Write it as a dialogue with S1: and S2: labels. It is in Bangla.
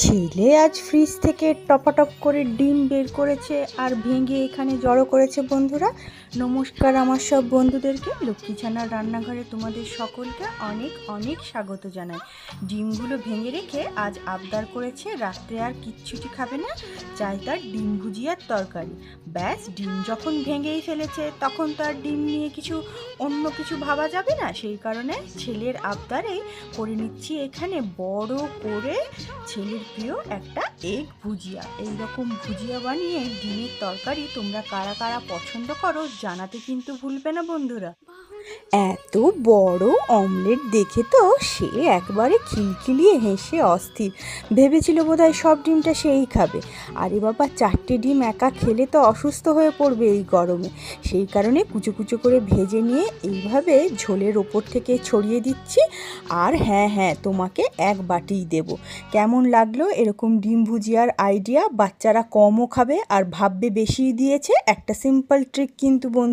S1: ছেলে আজ ফ্রিজ থেকে টপাটপ করে ডিম বের করেছে আর ভেঙে এখানে জড়ো করেছে। বন্ধুরা নমস্কার, আমার সব বন্ধুদেরকে লক্ষ্মী ছানার রান্নাঘরে তোমাদের সকলকে অনেক অনেক স্বাগত জানাই। ডিমগুলো ভেঙে রেখে আজ আবদার করেছে রাত্রে আর কিচ্ছুটি খাবে না, চাই তার ডিম ভুজিয়ার তরকারি। ব্যাস, ডিম যখন ভেঙেই ফেলেছে তখন তো আর ডিম নিয়ে অন্য কিছু ভাবা যাবে না। সেই কারণে ছেলের আবদারেই করে নিচ্ছি এখানে বড় করে ছেলের প্রিয় একটা এগ ভুজিয়া। এইরকম ভুজিয়া বানিয়ে ডিমের তরকারি তোমরা কারা কারা পছন্দ করো জানাতে কিন্তু ভুলবে না বন্ধুরা। এত বড় অমলেট দেখে তো সে একবারে খিলখিলিয়ে হেসে অস্থির, ভেবেছিল বোধহয় সব ডিমটা সেই খাবে। আরে বাবা, 4টে ডিম একা খেলে তো অসুস্থ হয়ে পড়বে এই গরমে। সেই কারণে কুচো কুচো করে ভেজে নিয়ে এইভাবে ঝোলের ওপর থেকে ছড়িয়ে দিচ্ছি। আর হ্যাঁ হ্যাঁ, তোমাকে এক বাটিই দেব। কেমন লাগলো এরকম ডিম ভুজিয়ার আইডিয়া? বাচ্চারা কমও খাবে আর ভাববে বেশি দিয়েছে। একটা সিম্পল ট্রিক কিন্তু বন্ধু।